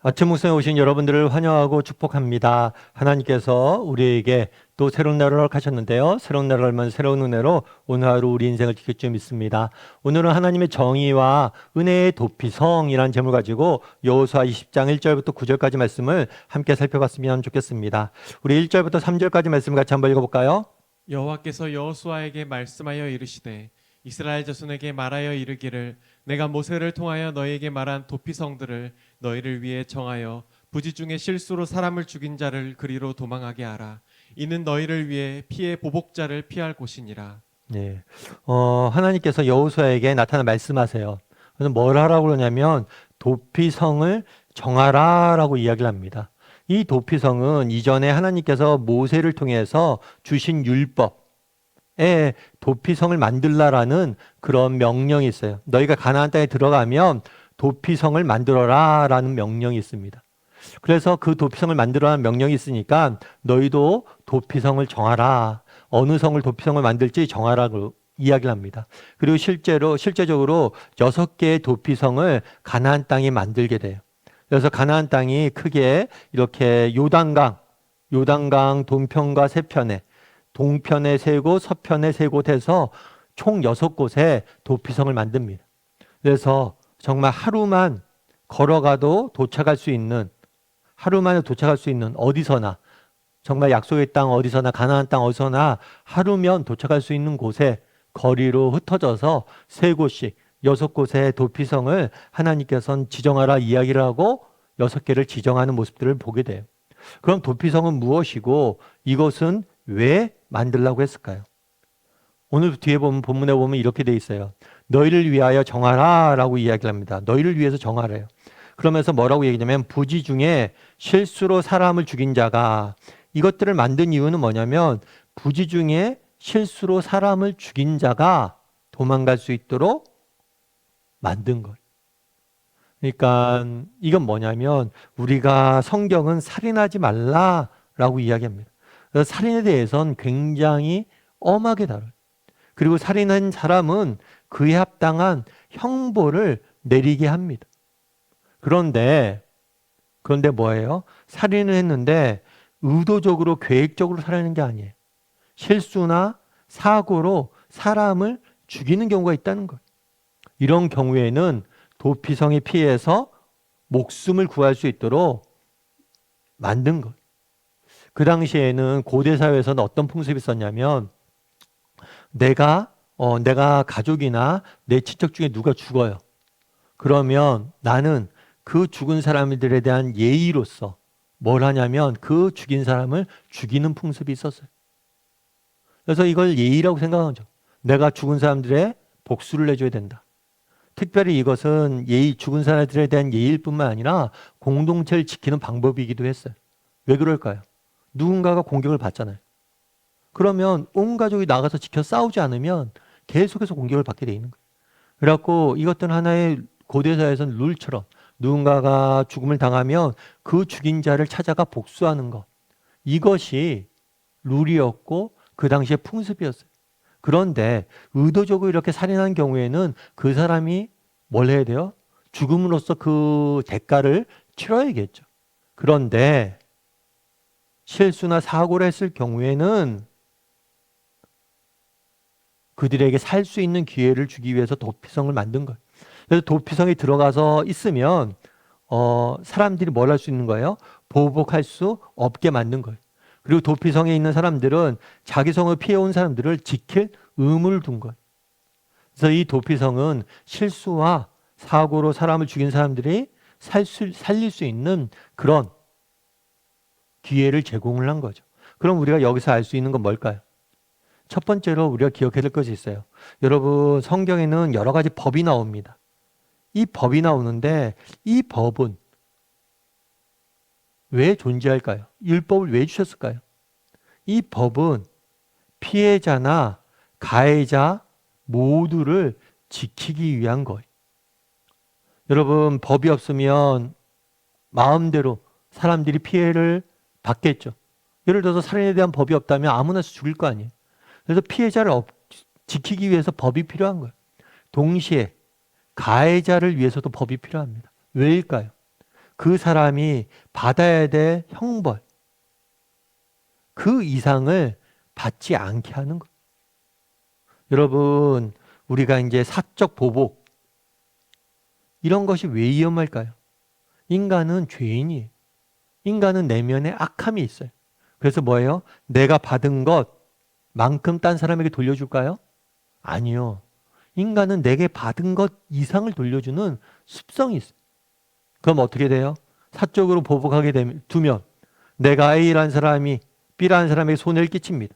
아침 묵상에 오신 여러분들을 환영하고 축복합니다. 하나님께서 우리에게 또 새로운 날을 허락하셨는데요. 새로운 날을 알면 새로운 은혜로 오늘 하루 우리 인생을 지킬 줄 믿습니다. 오늘은 하나님의 정의와 은혜의 도피성이라는 제목을 가지고 여호수아 20장 1절부터 9절까지 말씀을 함께 살펴봤으면 좋겠습니다. 우리 1절부터 3절까지 말씀 같이 한번 읽어볼까요? 여호와께서 여호수아에게 말씀하여 이르시되 이스라엘 자손에게 말하여 이르기를 내가 모세를 통하여 너희에게 말한 도피성들을 너희를 위해 정하여 부지 중에 실수로 사람을 죽인 자를 그리로 도망하게 하라. 이는 너희를 위해 피해 보복자를 피할 곳이니라. 네. 하나님께서 여호수아에게 나타나 말씀하세요. 그래서 뭘 하라고 그러냐면 도피성을 정하라라고 이야기를 합니다. 이 도피성은 이전에 하나님께서 모세를 통해서 주신 율법에 도피성을 만들라라는 그런 명령이 있어요. 너희가 가나안 땅에 들어가면 도피성을 만들어라라는 명령이 있습니다. 그래서 그 도피성을 만들어라는 명령이 있으니까 너희도 도피성을 정하라. 어느 성을 도피성을 만들지 정하라고 이야기를 합니다. 그리고 실제적으로 6개의 도피성을 가나안 땅에 만들게 돼요. 그래서 가나안 땅이 크게 이렇게 요단강 동편과 세편에 동편에 3곳, 서편에 3곳 해서 총 6곳에 도피성을 만듭니다. 그래서 정말 하루만 걸어가도 도착할 수 있는 하루만에 도착할 수 있는 어디서나 정말 약속의 땅 어디서나 가나안 땅 어디서나 하루면 도착할 수 있는 곳에 거리로 흩어져서 3곳씩 6곳의 도피성을 하나님께서는 지정하라 이야기를 하고 6개를 지정하는 모습들을 보게 돼요. 그럼 도피성은 무엇이고 이것은 왜 만들라고 했을까요? 오늘 뒤에 보면 본문에 보면 이렇게 돼 있어요. 너희를 위하여 정하라 라고 이야기를 합니다. 너희를 위해서 정하래요. 그러면서 뭐라고 얘기냐면 부지 중에 실수로 사람을 죽인 자가 이것들을 만든 이유는 뭐냐면 부지 중에 실수로 사람을 죽인 자가 도망갈 수 있도록 만든 거예요. 그러니까 이건 뭐냐면 우리가 성경은 살인하지 말라라고 이야기합니다. 그래서 살인에 대해서는 굉장히 엄하게 다뤄요. 그리고 살인한 사람은 그에 합당한 형벌을 내리게 합니다. 그런데 뭐예요? 살인을 했는데 의도적으로 계획적으로 살인하는 게 아니에요. 실수나 사고로 사람을 죽이는 경우가 있다는 거예요. 이런 경우에는 도피성에 피해서 목숨을 구할 수 있도록 만든 거예요. 그 당시에는 고대 사회에서는 어떤 풍습이 있었냐면 내가 가족이나 내 친척 중에 누가 죽어요. 그러면 나는 그 죽은 사람들에 대한 예의로서 뭘 하냐면 그 죽인 사람을 죽이는 풍습이 있었어요. 그래서 이걸 예의라고 생각하죠. 내가 죽은 사람들의 복수를 내줘야 된다. 특별히 이것은 죽은 사람들에 대한 예의일 뿐만 아니라 공동체를 지키는 방법이기도 했어요. 왜 그럴까요? 누군가가 공격을 받잖아요. 그러면 온 가족이 나가서 지켜 싸우지 않으면 계속해서 공격을 받게 돼 있는 거예요. 그래갖고 이것들은 하나의 고대사에서는 룰처럼 누군가가 죽음을 당하면 그 죽인 자를 찾아가 복수하는 것. 이것이 룰이었고 그 당시의 풍습이었어요. 그런데 의도적으로 이렇게 살인한 경우에는 그 사람이 뭘 해야 돼요? 죽음으로써 그 대가를 치러야겠죠. 그런데 실수나 사고를 했을 경우에는 그들에게 살 수 있는 기회를 주기 위해서 도피성을 만든 거예요. 그래서 도피성에 들어가서 있으면 사람들이 뭘 할 수 있는 거예요? 보복할 수 없게 만든 거예요. 그리고 도피성에 있는 사람들은 자기 성을 피해온 사람들을 지킬 의무를 둔 거예요. 그래서 이 도피성은 실수와 사고로 사람을 죽인 사람들이 살릴 수 있는 그런 기회를 제공을 한 거죠. 그럼 우리가 여기서 알 수 있는 건 뭘까요? 첫 번째로 우리가 기억해야 될 것이 있어요. 여러분, 성경에는 여러 가지 법이 나옵니다. 이 법이 나오는데 이 법은 왜 존재할까요? 율법을 왜 주셨을까요? 이 법은 피해자나 가해자 모두를 지키기 위한 거예요. 여러분, 법이 없으면 마음대로 사람들이 피해를 받겠죠. 예를 들어서 살인에 대한 법이 없다면 아무나 죽일 거 아니에요. 그래서 피해자를 지키기 위해서 법이 필요한 거예요. 동시에 가해자를 위해서도 법이 필요합니다. 왜일까요? 그 사람이 받아야 될 형벌, 그 이상을 받지 않게 하는 거예요. 여러분, 우리가 이제 사적 보복, 이런 것이 왜 위험할까요? 인간은 죄인이에요. 인간은 내면에 악함이 있어요. 그래서 뭐예요? 내가 받은 것만큼 딴 사람에게 돌려줄까요? 아니요. 인간은 내게 받은 것 이상을 돌려주는 습성이 있어요. 그럼 어떻게 돼요? 사적으로 보복하게 두면 내가 A라는 사람이 B라는 사람에게 손해를 끼칩니다.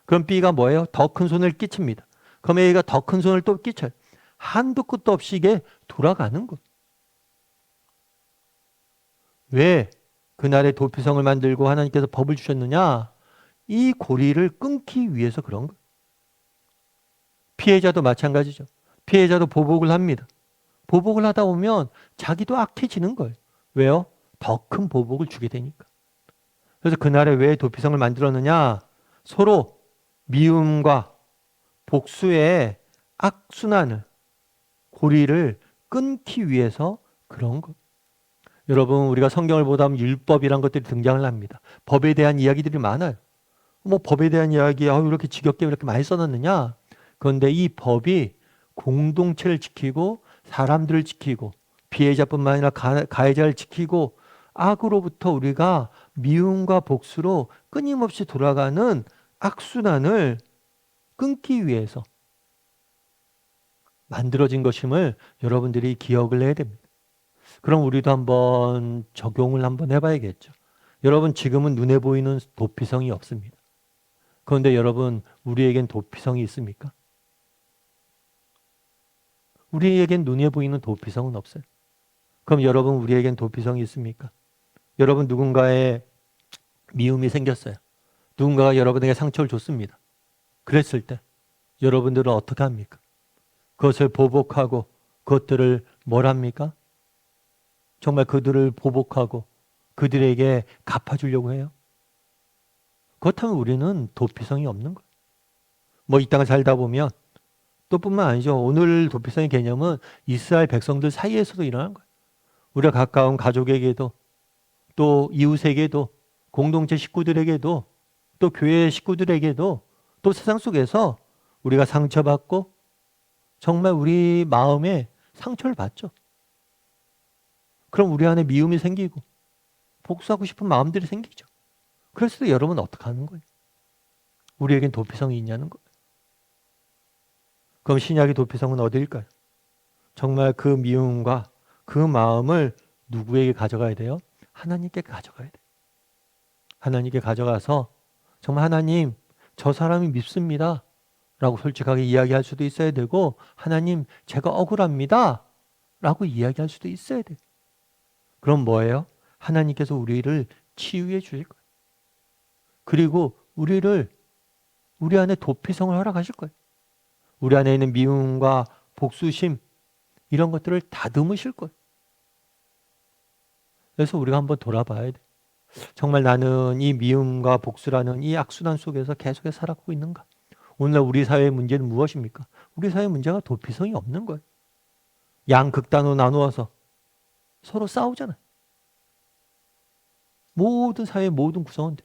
그럼 B가 뭐예요? 더 큰 손해를 끼칩니다. 그럼 A가 더 큰 손해를 또 끼쳐요. 한도 끝도 없이 이게 돌아가는 거예요. 왜 그날의 도피성을 만들고 하나님께서 법을 주셨느냐? 이 고리를 끊기 위해서 그런 거예요. 피해자도 마찬가지죠. 피해자도 보복을 합니다. 보복을 하다 보면 자기도 악해지는 거예요. 왜요? 더 큰 보복을 주게 되니까. 그래서 그날에 왜 도피성을 만들었느냐? 서로 미움과 복수의 악순환을, 고리를 끊기 위해서 그런 것. 여러분, 우리가 성경을 보다 보면 율법이란 것들이 등장을 합니다. 법에 대한 이야기들이 많아요. 뭐 법에 대한 이야기, 이렇게 지겹게 이렇게 많이 써놨느냐? 그런데 이 법이 공동체를 지키고 사람들을 지키고 피해자뿐만 아니라 가해자를 지키고 악으로부터 우리가 미움과 복수로 끊임없이 돌아가는 악순환을 끊기 위해서 만들어진 것임을 여러분들이 기억을 해야 됩니다. 그럼 우리도 한번 적용을 한번 해봐야겠죠. 여러분, 지금은 눈에 보이는 도피성이 없습니다. 그런데 여러분, 우리에겐 도피성이 있습니까? 우리에겐 눈에 보이는 도피성은 없어요. 그럼 여러분, 우리에겐 도피성이 있습니까? 여러분, 누군가의 미움이 생겼어요. 누군가가 여러분에게 상처를 줬습니다. 그랬을 때 여러분들은 어떻게 합니까? 그것을 보복하고 그것들을 뭘 합니까? 정말 그들을 보복하고 그들에게 갚아주려고 해요? 그렇다면 우리는 도피성이 없는 거예요. 뭐 이 땅을 살다 보면 또 뿐만 아니죠. 오늘 도피성의 개념은 이스라엘 백성들 사이에서도 일어난 거예요. 우리가 가까운 가족에게도 또 이웃에게도 공동체 식구들에게도 또 교회 식구들에게도 또 세상 속에서 우리가 상처받고 정말 우리 마음에 상처를 받죠. 그럼 우리 안에 미움이 생기고 복수하고 싶은 마음들이 생기죠. 그랬을 때 여러분 어떻게 하는 거예요? 우리에겐 도피성이 있냐는 거예요. 그럼 신약의 도피성은 어디일까요? 정말 그 미움과 그 마음을 누구에게 가져가야 돼요? 하나님께 가져가야 돼요. 하나님께 가져가서 정말 하나님, 저 사람이 밉습니다 라고 솔직하게 이야기할 수도 있어야 되고, 하나님, 제가 억울합니다 라고 이야기할 수도 있어야 돼요. 그럼 뭐예요? 하나님께서 우리를 치유해 주실 거예요. 그리고 우리 안에 도피성을 허락하실 거예요. 우리 안에 있는 미움과 복수심, 이런 것들을 다듬으실 거예요. 그래서 우리가 한번 돌아봐야 돼. 정말 나는 이 미움과 복수라는 이 악순환 속에서 계속해서 살아가고 있는가? 오늘날 우리 사회의 문제는 무엇입니까? 우리 사회의 문제가 도피성이 없는 거예요. 양극단으로 나누어서 서로 싸우잖아요. 모든 사회의 모든 구성원들,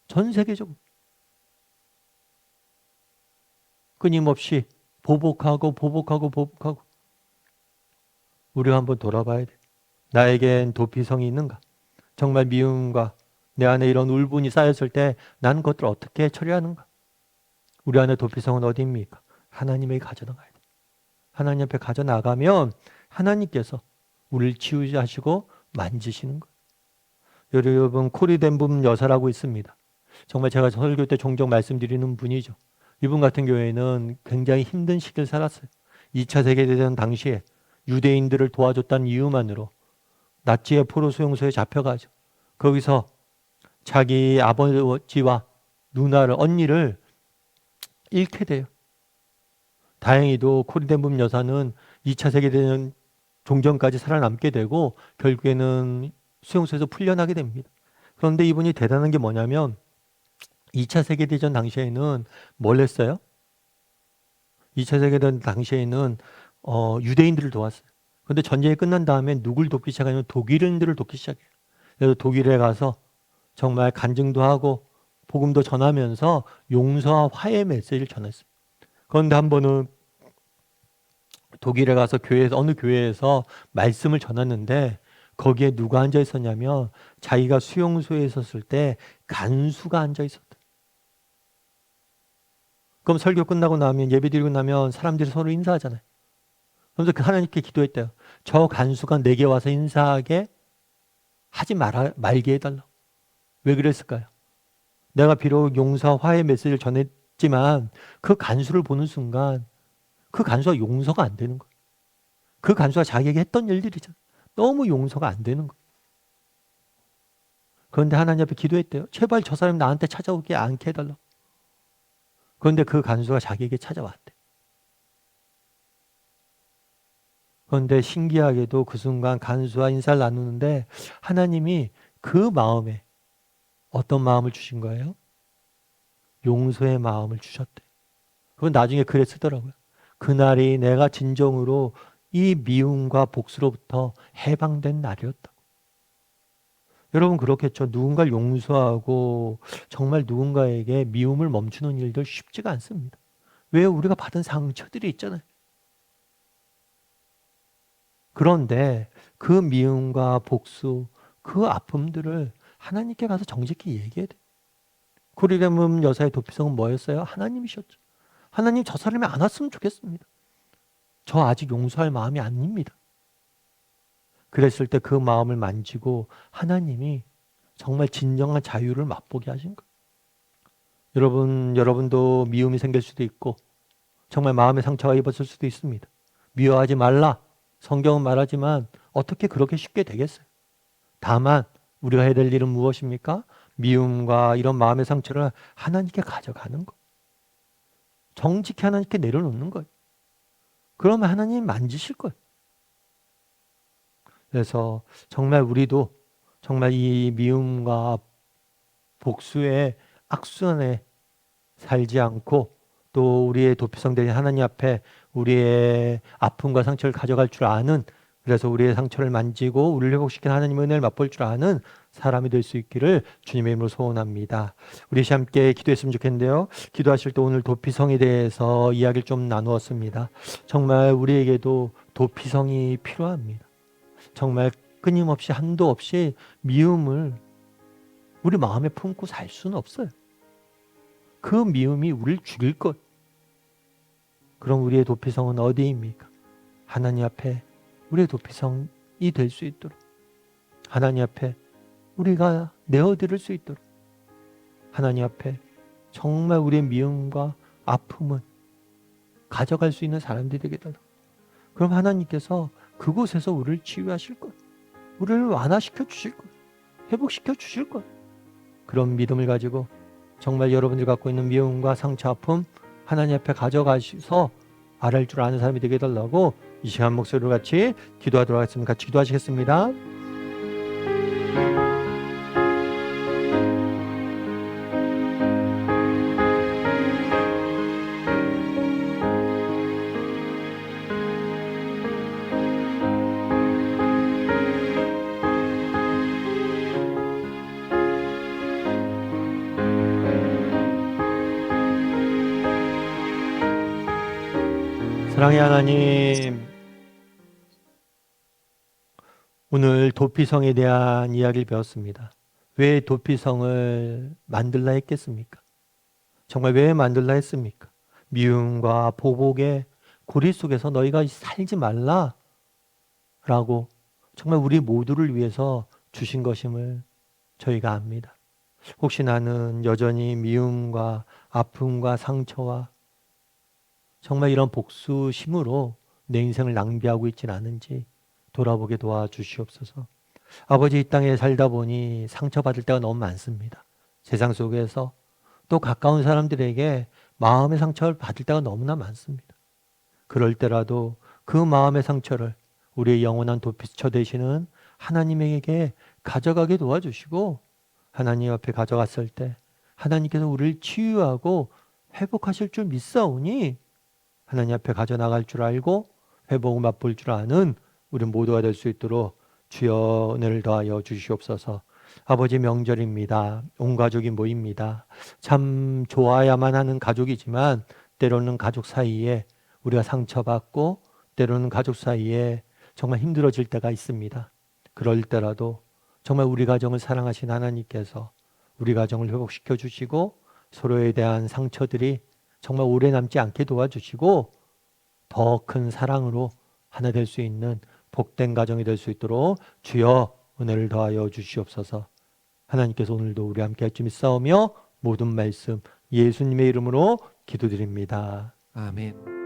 전 세계적으로 끊임없이 보복하고 우리가 한번 돌아봐야 돼. 나에겐 도피성이 있는가? 정말 미움과 내 안에 이런 울분이 쌓였을 때 나는 그것들을 어떻게 처리하는가? 우리 안에 도피성은 어디입니까? 하나님에게 가져나가야 돼. 하나님 앞에 가져나가면 하나님께서 우리를 치유하시고 만지시는 거예요. 여러분, 코리덴붐 여사라고 있습니다. 정말 제가 설교 때 종종 말씀드리는 분이죠. 이분 같은 경우에는 굉장히 힘든 시기를 살았어요. 2차 세계대전 당시에 유대인들을 도와줬다는 이유만으로 나치의 포로 수용소에 잡혀가죠. 거기서 자기 아버지와 누나를, 언니를 잃게 돼요. 다행히도 코리덴붐 여사는 2차 세계대전 종전까지 살아남게 되고 결국에는 수용소에서 풀려나게 됩니다. 그런데 이분이 대단한 게 뭐냐면 2차 세계대전 당시에는 뭘 했어요? 2차 세계대전 당시에는 유대인들을 도왔어요. 그런데 전쟁이 끝난 다음에 누굴 돕기 시작하냐면 독일인들을 돕기 시작해요. 그래서 독일에 가서 정말 간증도 하고 복음도 전하면서 용서와 화해의 메시지를 전했습니다. 그런데 한 번은 독일에 가서 교회에서 어느 교회에서 말씀을 전했는데 거기에 누가 앉아 있었냐면 자기가 수용소에 있었을 때 간수가 앉아 있었다. 그럼 설교 끝나고 나면 예배 드리고 나면 사람들이 서로 인사하잖아요. 그래서 그 하나님께 기도했대요. 저 간수가 내게 와서 인사하게 하지 말게 해달라고. 왜 그랬을까요? 내가 비록 용서와 화해 메시지를 전했지만 그 간수를 보는 순간 그 간수가 용서가 안 되는 거예요. 그 간수가 자기에게 했던 일들이잖아요. 너무 용서가 안 되는 거예요. 그런데 하나님 앞에 기도했대요. 제발 저 사람이 나한테 찾아오게 않게 해달라고. 그런데 그 간수가 자기에게 찾아왔대. 그런데 신기하게도 그 순간 간수와 인사를 나누는데 하나님이 그 마음에 어떤 마음을 주신 거예요? 용서의 마음을 주셨대. 그건 나중에 글에 쓰더라고요. 그날이 내가 진정으로 이 미움과 복수로부터 해방된 날이었다고. 여러분 그렇겠죠. 누군가를 용서하고 정말 누군가에게 미움을 멈추는 일들 쉽지가 않습니다. 왜? 우리가 받은 상처들이 있잖아요. 그런데 그 미움과 복수, 그 아픔들을 하나님께 가서 정직히 얘기해야 돼. 고리레몬 여사의 도피성은 뭐였어요? 하나님이셨죠. 하나님 저 사람이 안 왔으면 좋겠습니다. 저 아직 용서할 마음이 아닙니다. 그랬을 때 그 마음을 만지고 하나님이 정말 진정한 자유를 맛보게 하신 거예요. 여러분도 미움이 생길 수도 있고 정말 마음의 상처가 입었을 수도 있습니다. 미워하지 말라. 성경은 말하지만 어떻게 그렇게 쉽게 되겠어요? 다만 우리가 해야 될 일은 무엇입니까? 미움과 이런 마음의 상처를 하나님께 가져가는 것. 정직히 하나님께 내려놓는 거예요. 그러면 하나님 만지실 거예요. 그래서 정말 우리도 정말 이 미움과 복수의 악순환에 살지 않고 또 우리의 도피성 되신 하나님 앞에 우리의 아픔과 상처를 가져갈 줄 아는, 그래서 우리의 상처를 만지고 우리를 회복시키는 하나님의 은혜를 맛볼 줄 아는 사람이 될 수 있기를 주님의 이름으로 소원합니다. 우리 함께 기도했으면 좋겠는데요. 기도하실 때 오늘 도피성에 대해서 이야기를 좀 나누었습니다. 정말 우리에게도 도피성이 필요합니다. 정말 끊임없이 한도 없이 미움을 우리 마음에 품고 살 수는 없어요. 그 미움이 우리를 죽일 것. 그럼 우리의 도피성은 어디입니까? 하나님 앞에 우리의 도피성이 될 수 있도록, 하나님 앞에 우리가 내어드릴 수 있도록, 하나님 앞에 정말 우리의 미움과 아픔은 가져갈 수 있는 사람들이 되겠다. 그럼 하나님께서 그곳에서 우리를 치유하실 것, 우리를 완화시켜 주실 것, 회복시켜 주실 것. 그런 믿음을 가지고 정말 여러분들이 갖고 있는 미움과 상처, 아픔 하나님 앞에 가져가셔서 알을 줄 아는 사람이 되게 해달라고 이 시간 목소리로 같이 기도하도록 하겠습니다. 같이 기도하시겠습니다. 사랑의 하나님, 오늘 도피성에 대한 이야기를 배웠습니다. 왜 도피성을 만들라 했겠습니까? 정말 왜 만들라 했습니까? 미움과 보복의 고리 속에서 너희가 살지 말라 라고 정말 우리 모두를 위해서 주신 것임을 저희가 압니다. 혹시 나는 여전히 미움과 아픔과 상처와 정말 이런 복수심으로 내 인생을 낭비하고 있지는 않은지 돌아보게 도와주시옵소서. 아버지, 이 땅에 살다 보니 상처받을 때가 너무 많습니다. 세상 속에서 또 가까운 사람들에게 마음의 상처를 받을 때가 너무나 많습니다. 그럴 때라도 그 마음의 상처를 우리의 영원한 도피처 되시는 하나님에게 가져가게 도와주시고, 하나님 앞에 가져갔을 때 하나님께서 우리를 치유하고 회복하실 줄 믿사오니 하나님 앞에 가져나갈 줄 알고 회복을 맛볼 줄 아는 우리 모두가 될 수 있도록 주여 은혜를 더하여 주시옵소서. 아버지, 명절입니다. 온 가족이 모입니다. 참 좋아야만 하는 가족이지만 때로는 가족 사이에 우리가 상처받고 때로는 가족 사이에 정말 힘들어질 때가 있습니다. 그럴 때라도 정말 우리 가정을 사랑하신 하나님께서 우리 가정을 회복시켜 주시고 서로에 대한 상처들이 정말 오래 남지 않게 도와주시고 더 큰 사랑으로 하나 될 수 있는 복된 가정이 될 수 있도록 주여 은혜를 더하여 주시옵소서. 하나님께서 오늘도 우리 함께 할 줄 믿사오며 모든 말씀 예수님의 이름으로 기도드립니다. 아멘.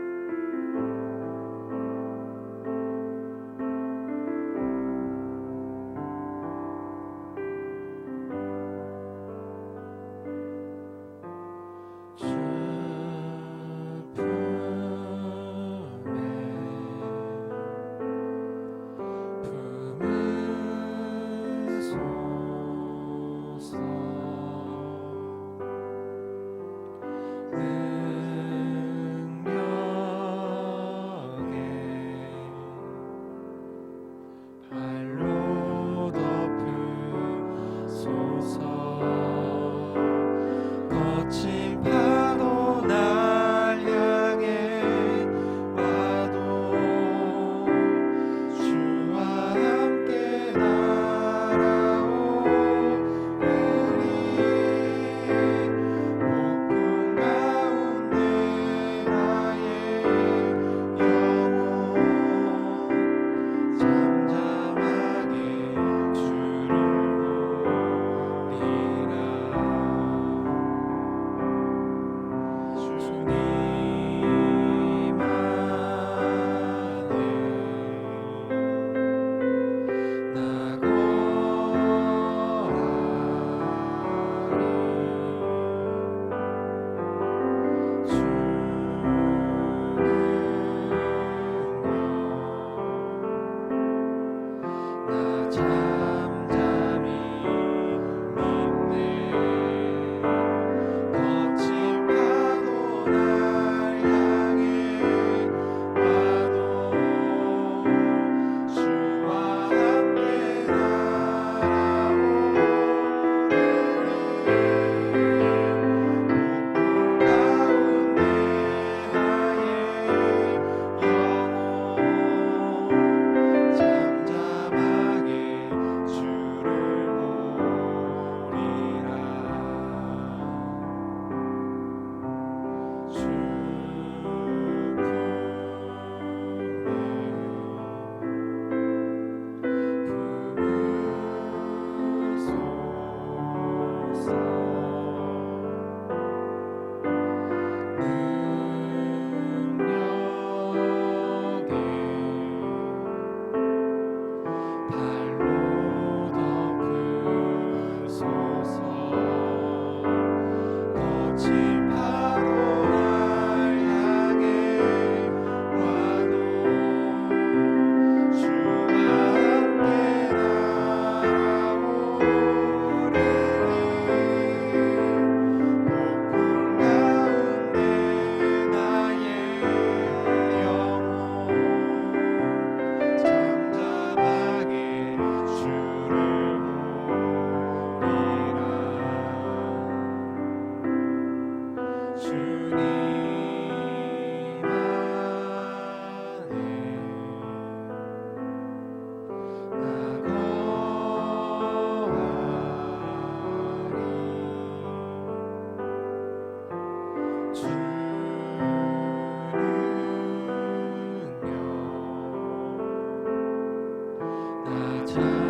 참